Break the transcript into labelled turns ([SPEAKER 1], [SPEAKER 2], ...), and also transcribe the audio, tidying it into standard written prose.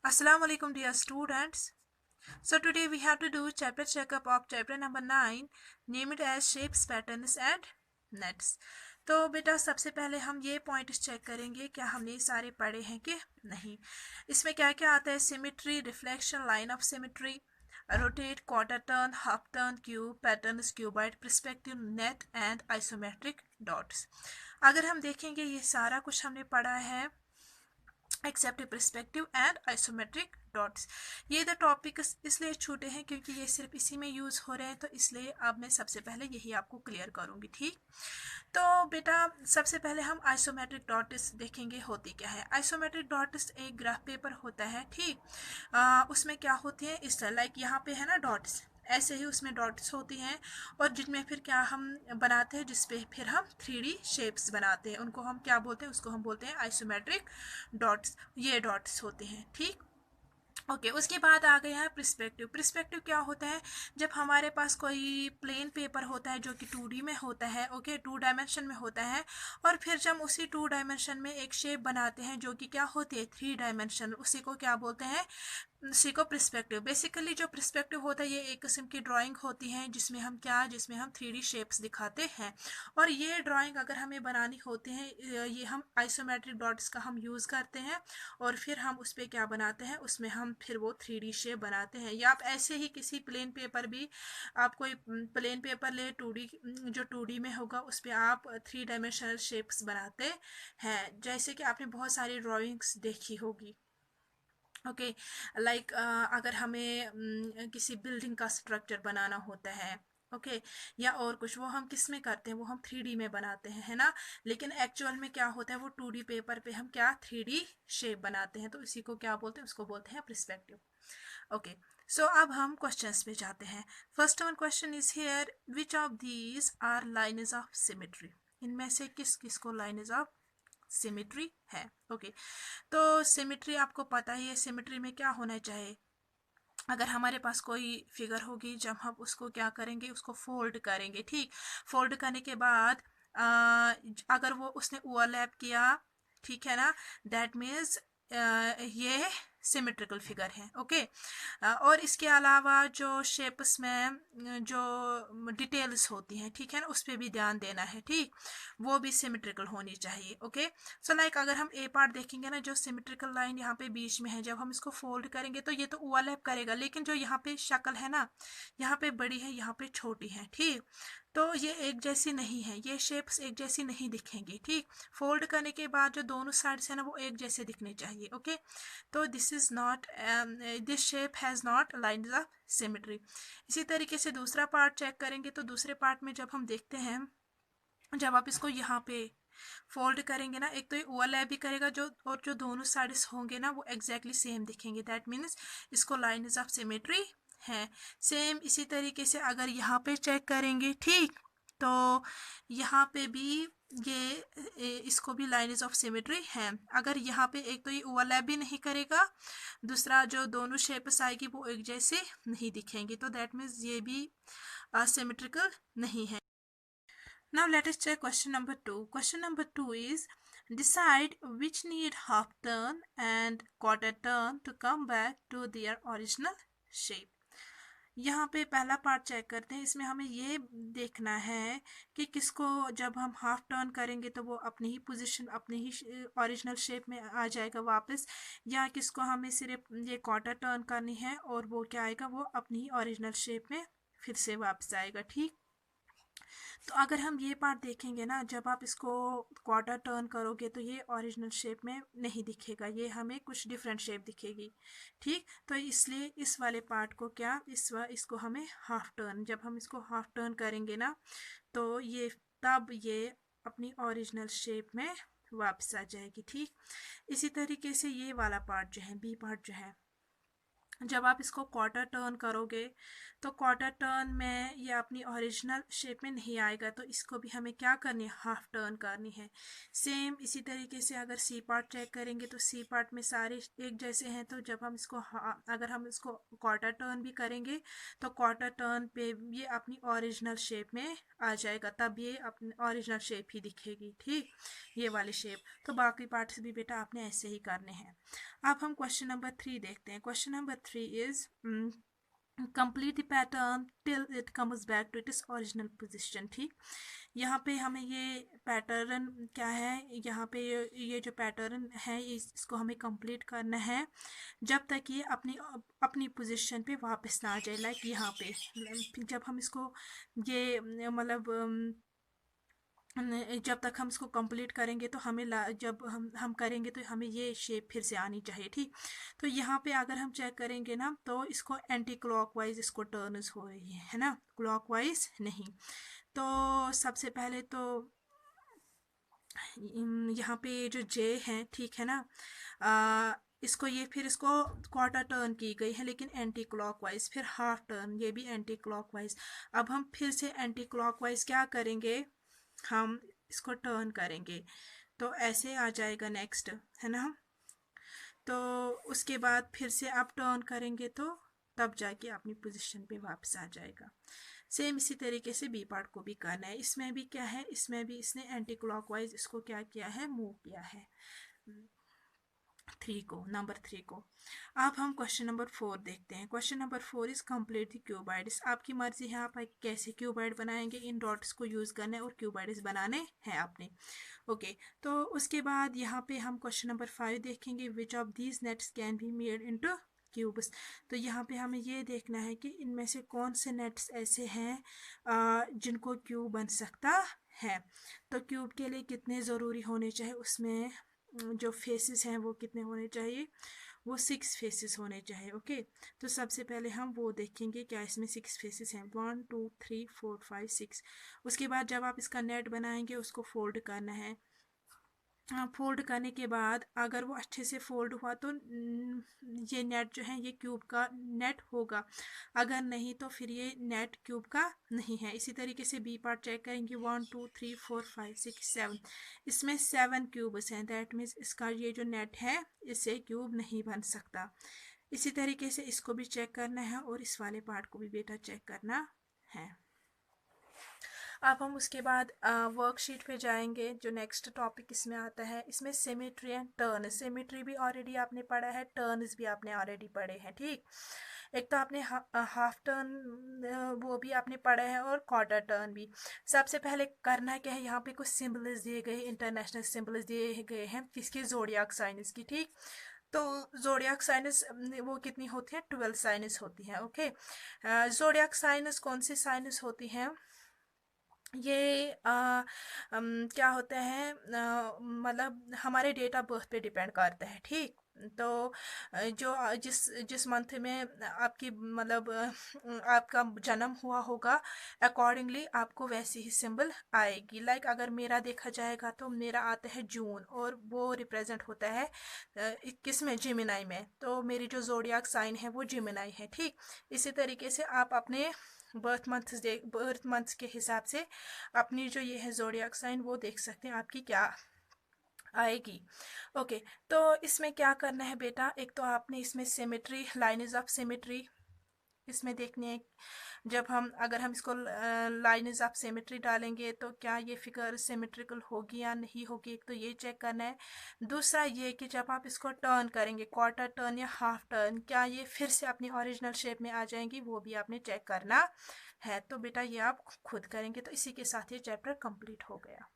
[SPEAKER 1] Assalamu alaikum dear students. So today we have to do chapter checkup of chapter number 9 named as shapes, patterns and nets. तो बेटा सबसे पहले हम ये points check करेंगे क्या हमने सारे पढ़े हैं कि नहीं। इसमें क्या क्या आता है? Symmetry, reflection, line of symmetry, rotate, quarter turn, half turn, cube, patterns, cuboid, perspective, net and isometric dots. अगर हम देखेंगे ये सारा कुछ हमने पढ़ा है except perspective and isometric dots. ये द टॉपिक इसलिए छूटे हैं क्योंकि ये सिर्फ इसी में यूज़ हो रहे हैं, तो इसलिए अब मैं सबसे पहले यही आपको क्लियर करूँगी। ठीक, तो बेटा सबसे पहले हम आइसोमेट्रिक डॉट्स देखेंगे होती क्या है। आइसोमेट्रिक डॉट्स एक ग्राफ पेपर होता है। ठीक, उसमें क्या होती है इस तरह, लाइक यहाँ पे है ना डॉट्स, ऐसे ही उसमें डॉट्स होती हैं और जिनमें फिर क्या हम बनाते हैं, जिसपे फिर हम 3D शेप्स बनाते हैं, उनको हम क्या बोलते हैं? उसको हम बोलते हैं आइसोमेट्रिक डॉट्स। ये डॉट्स होते हैं। ठीक, ओके उसके बाद आ गया है प्रिस्पेक्टिव। प्रिस्पेक्टिव क्या होता है? जब हमारे पास कोई प्लेन पेपर होता है जो कि 2D में होता है, ओके 2 डायमेंशन में होता है, और फिर जब उसी 2 डायमेंशन में एक शेप बनाते हैं जो कि क्या होती है 3 डायमेंशन, उसी को क्या बोलते हैं? उसी को प्रिस्पेक्टिव। बेसिकली जो प्रिस्पेक्टिव होता है ये एक किस्म की ड्राइंग होती है जिसमें हम क्या, जिसमें हम 3D शेप्स दिखाते हैं। और ये ड्राइंग अगर हमें बनानी होती है, ये हम आइसोमेट्रिक डॉट्स का हम यूज़ करते हैं और फिर हम उस पर क्या बनाते हैं, उसमें हम फिर वो 3D शेप बनाते हैं। या आप ऐसे ही किसी प्लेन पेपर भी, आप कोई प्लेन पेपर ले 2D, जो 2D में होगा उस पर आप 3 डायमेंशनल शेप्स बनाते हैं, जैसे कि आपने बहुत सारी ड्राइंग्स देखी होगी। ओके, लाइक अगर हमें किसी बिल्डिंग का स्ट्रक्चर बनाना होता है, ओके या और कुछ, वो हम किस में करते हैं? वो हम 3D में बनाते हैं, है ना। लेकिन एक्चुअल में क्या होता है, वो 2D पेपर पे हम क्या 3D शेप बनाते हैं, तो इसी को क्या बोलते हैं? उसको बोलते हैं पर्सपेक्टिव। ओके, सो अब हम क्वेश्चंस पे जाते हैं। First one question is here, which of these are lines of symmetry? इनमें से किस किस को लाइन्स ऑफ सिमेट्री है? ओके, तो सिमेट्री आपको पता ही है, सिमेट्री में क्या होना चाहिए? अगर हमारे पास कोई फिगर होगी, जब हम उसको क्या करेंगे, उसको फोल्ड करेंगे। ठीक, फोल्ड करने के बाद अगर वो उसने ओवरलैप किया, ठीक है ना, दैट मीन्स ये सिमेट्रिकल फिगर है। ओके, और इसके अलावा जो शेप्स में जो डिटेल्स होती हैं, ठीक है ना, उस पर भी ध्यान देना है। ठीक, वो भी सिमेट्रिकल होनी चाहिए। ओके, सो लाइक अगर हम ए पार्ट देखेंगे ना, जो सिमेट्रिकल लाइन यहाँ पे बीच में है, जब हम इसको फोल्ड करेंगे तो ये तो ओवरलैप करेगा, लेकिन जो यहाँ पे शक्ल है ना, यहाँ पे बड़ी है, यहाँ पे छोटी है। ठीक, तो ये एक जैसी नहीं है, ये शेप्स एक जैसी नहीं दिखेंगी। ठीक, फोल्ड करने के बाद जो दोनों साइड्स है ना, वो एक जैसे दिखने चाहिए। ओके, तो this is not, this shape has not lines of symmetry. इसी तरीके से दूसरा पार्ट चेक करेंगे, तो दूसरे पार्ट में जब हम देखते हैं, जब आप इसको यहाँ पे फोल्ड करेंगे ना, एक तो ये ओवरलैप भी करेगा, जो और जो दोनों साइड्स होंगे ना वो एग्जैक्टली सेम दिखेंगे, दैट मीन्स इसको लाइन्स ऑफ सिमेट्री है। सेम इसी तरीके से अगर यहाँ पे चेक करेंगे, ठीक, तो यहाँ पे भी इसको भी लाइन्स ऑफ सिमेट्री है। अगर यहाँ पे एक तो ये ओवरलैप भी नहीं करेगा, दूसरा जो दोनों शेप्स आएगी वो एक जैसे नहीं दिखेंगी, तो दैट मीन्स ये भी सिमेट्रिकल नहीं है। Now let us check question number 2. Question number 2 is, decide which need half turn and quarter turn to come back to their original shape. यहाँ पे पहला पार्ट चेक करते हैं। इसमें हमें ये देखना है कि किसको जब हम हाफ टर्न करेंगे तो वो अपनी ही पोजीशन, अपनी ही ओरिजिनल शेप में आ जाएगा वापस, या किसको हमें सिर्फ ये क्वार्टर टर्न करनी है और वो क्या आएगा, वो अपनी ही ओरिजिनल शेप में फिर से वापस आएगा। ठीक, तो अगर हम ये पार्ट देखेंगे ना, जब आप इसको क्वार्टर टर्न करोगे तो ये ओरिजिनल शेप में नहीं दिखेगा, ये हमें कुछ डिफरेंट शेप दिखेगी। ठीक, तो इसलिए इस वाले पार्ट को क्या, इसको हमें हाफ टर्न, जब हम इसको हाफ टर्न करेंगे ना, तो ये तब ये अपनी ओरिजिनल शेप में वापस आ जाएगी। ठीक, इसी तरीके से ये वाला पार्ट जो है, बी पार्ट जो है, जब आप इसको क्वार्टर टर्न करोगे तो क्वार्टर टर्न में ये अपनी ओरिजिनल शेप में नहीं आएगा, तो इसको भी हमें क्या करनी है, हाफ टर्न करनी है। सेम इसी तरीके से अगर सी पार्ट चेक करेंगे तो सी पार्ट में सारे एक जैसे हैं, तो जब हम इसको अगर हम इसको क्वार्टर टर्न भी करेंगे तो क्वार्टर टर्न पे ये अपनी ओरिजिनल शेप में आ जाएगा, तब ये अपनी ओरिजिनल शेप ही दिखेगी, ठीक, ये वाली शेप। तो बाकी पार्ट्स भी बेटा आपने ऐसे ही करने हैं। अब हम क्वेश्चन नंबर 3 देखते हैं। Question number 3 is complete the pattern till it comes back to its original position, ठीक। यहाँ पे हमें ये पैटर्न क्या है, यहाँ पे ये जो पैटर्न है इसको हमें कंप्लीट करना है जब तक ये अपनी अपनी पोजीशन पे वापस ना आ जाए। लाइक यहाँ पे जब हम इसको ये मतलब जब तक हम इसको कंप्लीट करेंगे तो हमें जब हम करेंगे तो हमें ये शेप फिर से आनी चाहिए, ठीक। तो यहाँ पे अगर हम चेक करेंगे ना तो इसको एंटी क्लॉकवाइज इसको टर्न्स हो रही है ना, क्लॉकवाइज नहीं। तो सबसे पहले तो यहाँ पे जो जे है, ठीक है ना, इसको ये फिर इसको क्वार्टर टर्न की गई है लेकिन एंटी क्लॉकवाइज, फिर हाफ टर्न, ये भी एंटी क्लॉकवाइज। अब हम फिर से एंटी क्लॉकवाइज क्या करेंगे, हम इसको टर्न करेंगे तो ऐसे आ जाएगा नेक्स्ट, है ना। तो उसके बाद फिर से आप टर्न करेंगे तो तब जाके अपनी पोजीशन पे वापस आ जाएगा। सेम इसी तरीके से बी पार्ट को भी करना है। इसमें भी क्या है, इसमें भी इसने एंटी क्लॉकवाइज इसको क्या किया है, मूव किया है 3 को, नंबर 3 को। अब हम क्वेश्चन नंबर 4 देखते हैं। Question number 4 is complete the cuboids. आपकी मर्जी है आप कैसे क्यूबॉइड बनाएंगे, इन डॉट्स को यूज़ करना है और क्यूबॉइड्स बनाने हैं आपने। ओके, तो उसके बाद यहाँ पे हम क्वेश्चन नंबर 5 देखेंगे, विच of these nets can be made into cubes. तो यहाँ पे हमें ये देखना है कि इनमें से कौन से नेट्स ऐसे हैं जिनको क्यूब बन सकता है। तो क्यूब के लिए कितने ज़रूरी होने चाहिए, उसमें जो फेसेस हैं वो कितने होने चाहिए, वो 6 फेसेस होने चाहिए। ओके, तो सबसे पहले हम वो देखेंगे क्या इसमें 6 फेसेस हैं, 1 2 3 4 5 6। उसके बाद जब आप इसका नेट बनाएंगे उसको फोल्ड करना है। फोल्ड करने के बाद अगर वो अच्छे से फोल्ड हुआ तो ये नेट जो है ये क्यूब का नेट होगा, अगर नहीं तो फिर ये नेट क्यूब का नहीं है। इसी तरीके से बी पार्ट चेक करेंगे, 1 2 3 4 5 6 7, इसमें 7 क्यूब्स हैं, दैट मीन्स इसका ये जो नेट है इससे क्यूब नहीं बन सकता। इसी तरीके से इसको भी चेक करना है और इस वाले पार्ट को भी बेटा चेक करना है। अब हम उसके बाद वर्कशीट पे जाएंगे। जो नेक्स्ट टॉपिक इसमें आता है, इसमें सिमेट्री एंड टर्न। सिमेट्री भी ऑलरेडी आपने पढ़ा है, टर्न्स भी आपने ऑलरेडी पढ़े हैं, ठीक। एक तो आपने हाफ टर्न वो भी आपने पढ़ा है और क्वार्टर टर्न भी। सबसे पहले करना क्या है, यहाँ पे कुछ सिंबल्स दिए गए, इंटरनेशनल सिंबल्स दिए गए हैं किसके, जोडियाक साइंस की, ठीक। तो जोडियाक साइनस वो कितनी होती है, 12 साइनस होती है। ओके, जोडियाक साइनस कौन सी साइनस होती हैं, ये क्या होते हैं, मतलब हमारे डेट ऑफ बर्थ पे डिपेंड करता है, ठीक। तो जो जिस जिस मंथ में आपकी मतलब आपका जन्म हुआ होगा अकॉर्डिंगली आपको वैसी ही सिंबल आएगी। लाइक अगर मेरा देखा जाएगा तो मेरा आता है जून और वो रिप्रेजेंट होता है किस में, जिमिनाई में। तो मेरी जो जोडियाक साइन है वो जिमिनाई है, ठीक। इसी तरीके से आप अपने बर्थ मंथ्स के हिसाब से अपनी जो ये है जोडियाक साइन वो देख सकते हैं आपकी क्या आएगी। ओके, तो इसमें क्या करना है बेटा, एक तो आपने इसमें सिमेट्री, लाइन्स ऑफ सिमेट्री इसमें देखनी है। जब हम अगर हम इसको लाइन्स ऑफ सिमेट्री डालेंगे तो क्या ये फिगर सिमेट्रिकल होगी या नहीं होगी, एक तो ये चेक करना है। दूसरा ये कि जब आप इसको टर्न करेंगे क्वार्टर टर्न या हाफ टर्न, क्या ये फिर से अपनी ओरिजिनल शेप में आ जाएंगी, वो भी आपने चेक करना है। तो बेटा ये आप खुद करेंगे। तो इसी के साथ ये चैप्टर कंप्लीट हो गया।